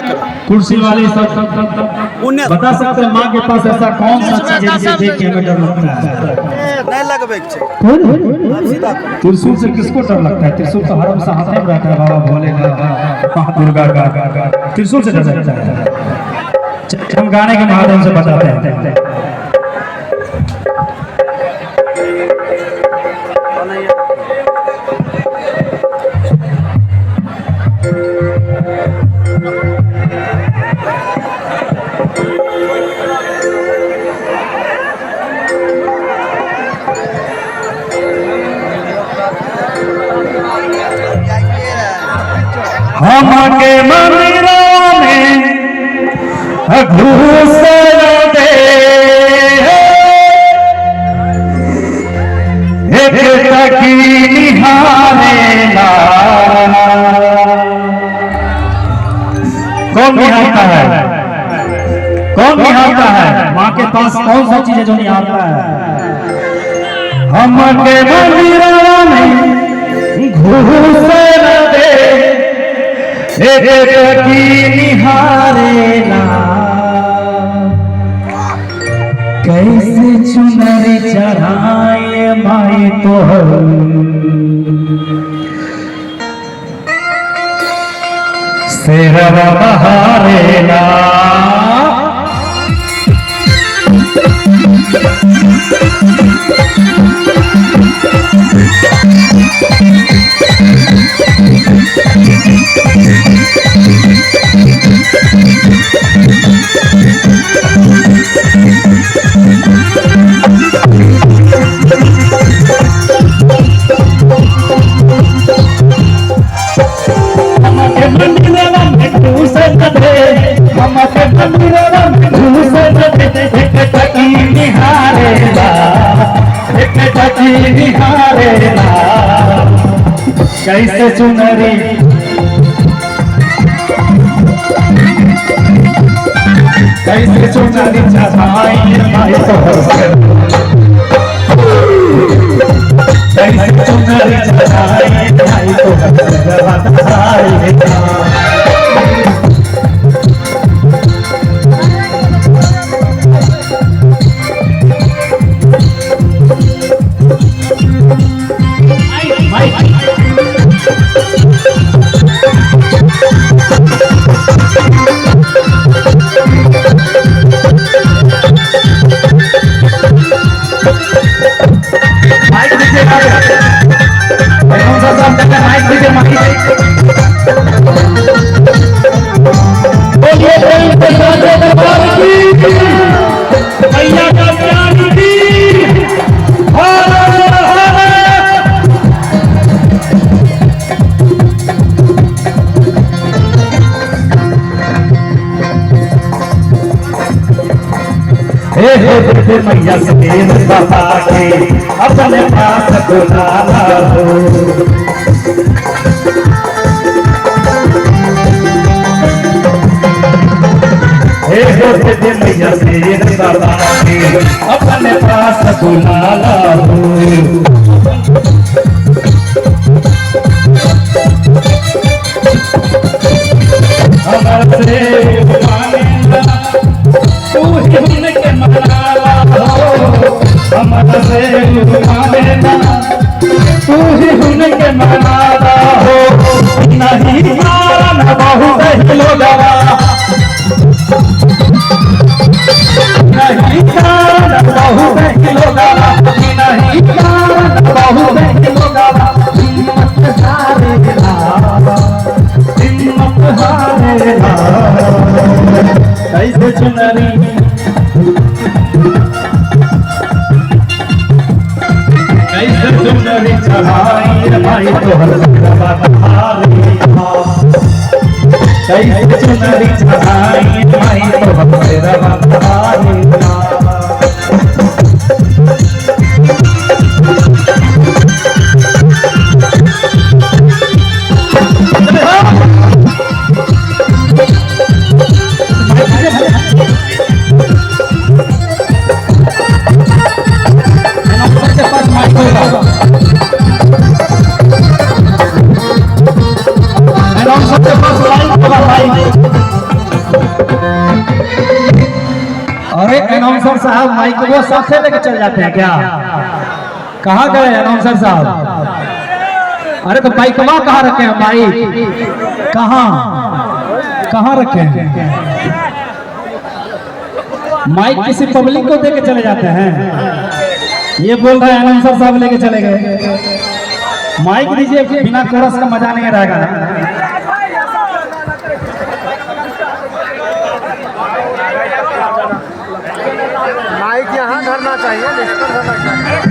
करो। कुर्सी वाले सब बता सकते हैं माँ के पास ऐसा कौन सा चीज है जिसे देख के हमें डर लगता है? नहीं लगबे के छै। त्रिशूल से किसको डर लगता है? त्रिशूल तो हर हमेशा हाथ में रहता है, बाबा भोले का, दुर्गा का। त्रिशूल से डर लगता है। हम गाने के माध्यम से बताते हैं। हम के मंदिरों में घुस दे, एक टकी निहारे ना। कौन निहारता है? कौन निहारता है? माँ के पास कौन सा चीज है जो निहारता है? हम के मंदिरों में घुस दे, एक की निहारे ना। कैसे चुनरी चढ़ाए माई तो शेरवा बहारे ना। कैसे चुनरी कैसे चुनरी चढ़ाई माई तो कैसे चुनरी चढ़ाई माई तो मैया सफेद बाबा के अपने पास बुलाना हो। मैया सफेद बाबा के अपने पास बुलाना हो। हमसे उनके मनाला हो, हमसे मानेना तू ही उनके मनाला हो। नहीं मान बहुत ही लोगवा, नहीं मान बहुत ही लोगवा, नहीं मान बहुत ही लोगवा। हिम्मत हारे ना, हिम्मत हारे ना। कैसे चुनरी कैसे चुनरी चढ़ाई माई तो कैसे चुनरी चढ़ाई माई तो सबसे फर्स्ट लाइन अरे अनाउंसर साहब माइक को साथ लेके चल जाते हैं क्या? कहाँ गए अनाउंसर साहब? अरे तो माइक कहाँ रखे हैं? माइक कहाँ रखे हैं? माइक किसी पब्लिक को देके चले जाते हैं। ये बोल रहे हैं अनाउंसर साहब लेके चले गए। माइक दीजिए, बिना कोरस का मजा नहीं रहेगा ना। माइक यहाँ धरना चाहिए, इस पर धरना चाहिए।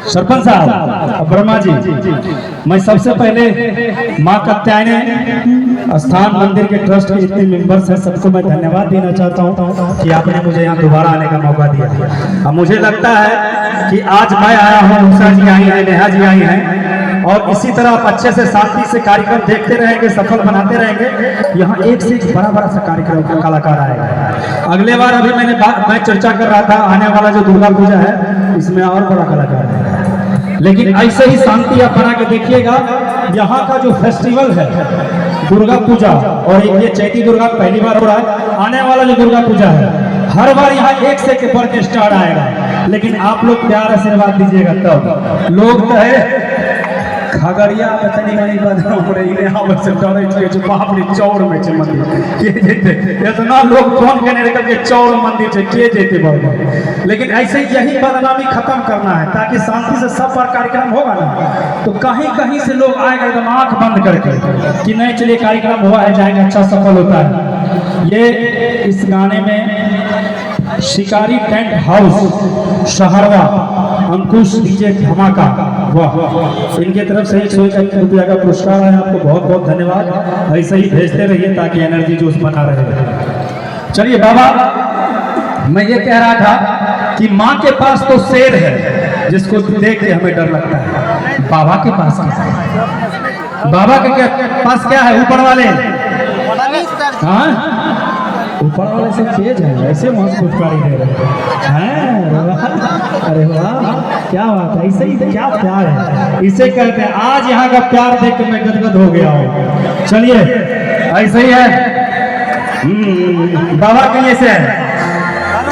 सरपंच साहब, ब्रह्मा जी, मैं सबसे पहले माँ कात्यायनी स्थान मंदिर के ट्रस्ट के जितने मेंबर्स हैं सबको मैं धन्यवाद देना चाहता हूँ कि आपने मुझे यहाँ दोबारा आने का मौका दिया। अब मुझे लगता है कि आज मैं आया हूँ, उषा जी आई हैं, नेहा जी आई हैं, और इसी तरह आप अच्छे से शांति से कार्यक्रम देखते रहेंगे, सफल बनाते रहेंगे। यहाँ एक से एक बड़ा बड़ा सा कार्यक्रम का कलाकार आएगा। अगले बार अभी मैं चर्चा कर रहा था, आने वाला जो दुर्गा पूजा है इसमें और बड़ा कलाकार है। लेकिन ऐसे ही शांति आप बना के देखिएगा। यहाँ का जो फेस्टिवल है दुर्गा पूजा, और ये चैती दुर्गा पहली बार हो रहा है, आने वाला जो दुर्गा पूजा है हर बार यहाँ एक से एक बढ़ के स्टार आएगा। लेकिन आप लोग प्यार आशीर्वाद दीजिएगा तब। लोग तो है खगड़िया में तनी मनी बदनाम रही ने आवे से डरे छे जो बाप रे चौर में छे मंदिर के जेते, इतना लोग फोन करने निकल के चौर मंदिर छे के जेते बाबू। लेकिन ऐसे यही बदनामी खत्म करना है ताकि शांति से सब पर कार्यक्रम होगा ना, तो कहीं कहीं से लोग आएगा एकदम आंख बंद करके कि नहीं चलिए कार्यक्रम हुआ है, जाएंगे, अच्छा सफल होता है। ये इस गाने में शिकारी टेंट हाउस शहरवा अंकुश डीजे धमाका, वाह, इनके तरफ से 101 रुपया का पुरस्कार है। आपको बहुत बहुत धन्यवाद। ऐसे ही भेजते रहिए ताकि एनर्जी जोश बना रहे। चलिए बाबा, मैं ये कह रहा था कि माँ के पास तो शेर है जिसको देख के हमें डर लगता है। बाबा के पास क्या है? बाबा के पास क्या है? ऊपर वाले, हाँ ऊपर वाले से तेज है, ऐसे मौत पुरस्कारी दे रहे हैं। अरे वाह, क्या बात है, ऐसे ही क्या प्यार है, इसे कहते हैं। आज यहाँ का प्यार देख के मैं गदगद हो गया हूँ। चलिए ऐसे ही है। बाबा के लिए से है,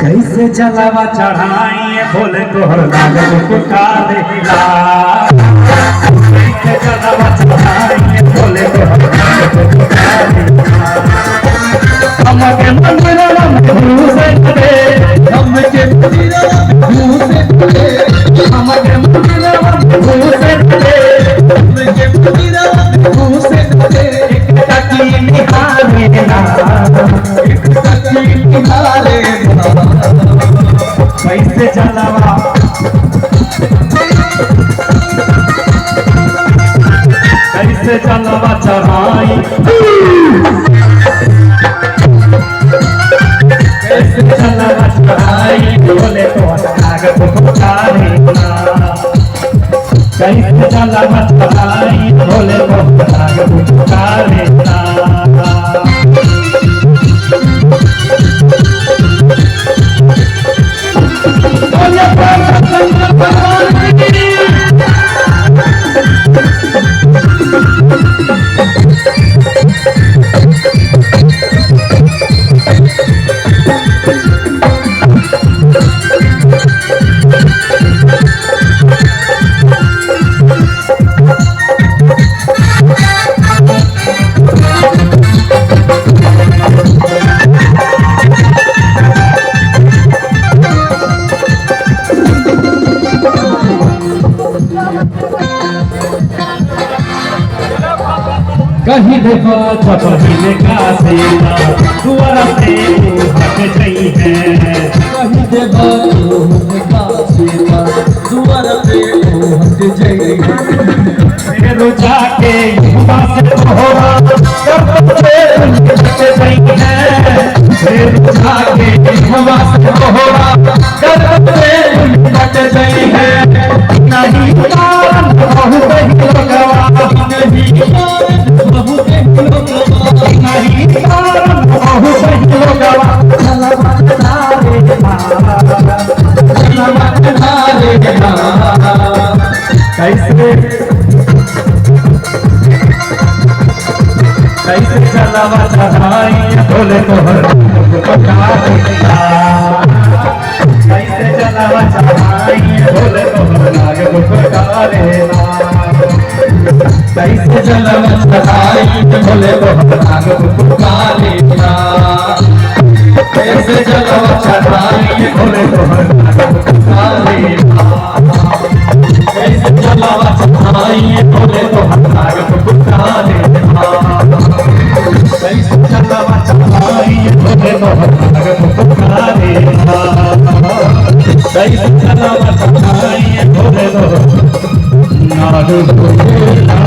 कैसे जलावा चढ़ाइए बोले तो हर लागत पुकारे ला, कैसे जलावा चढ़ाइए बोले तो हर लागत पुकारे ला। हमके मंदिरा में घूसे चले, हमके मंदिरा में घूसे चले, हमके मंदिरा में घूसे चले, हमके मंदिरा में घूसे चले। एक टकी निहारे ना, एक टकी निहारे ना, कैसे जलावा, कैसे जलावा चढ़ाई, कैसे जलावा चढ़ाई बोले तो लागत पुकारे ना, कैसे जलावा चढ़ाई बोले तो लागत पुकारे ना। कहीं देखो चपहिले का सीता दुआरा पे हट गई है। कहीं देखो का सीता दुआरा पे हट गई है। फिर जाके युवा से होरा जब से हट गई है। फिर जाके युवा से होरा जब से हट गई है। नहीं कारण बहुत ही लगवा नहीं कारण बहुत ही लगवा नहीं कारण बहुत ही लगवा कैसे चलावा चढ़ाई बोले तोहर कैसे चलावा चढ़ाई बोले तोहर लाग पुकारेला। कैसे जलवा चढ़ाई बोले तोहर लाग पुकारेला। कैसे जलवा चढ़ाई बोले तोहर लाग पुकारेला। कैसे जलवा चढ़ाई बोले तोहर लाग पुकारेला। कैसे चलावा चढ़ाई बोले तोहर लाग पुकारेला। कैसे चलावा चढ़ाई बोले तोहर लाग पुकारेला।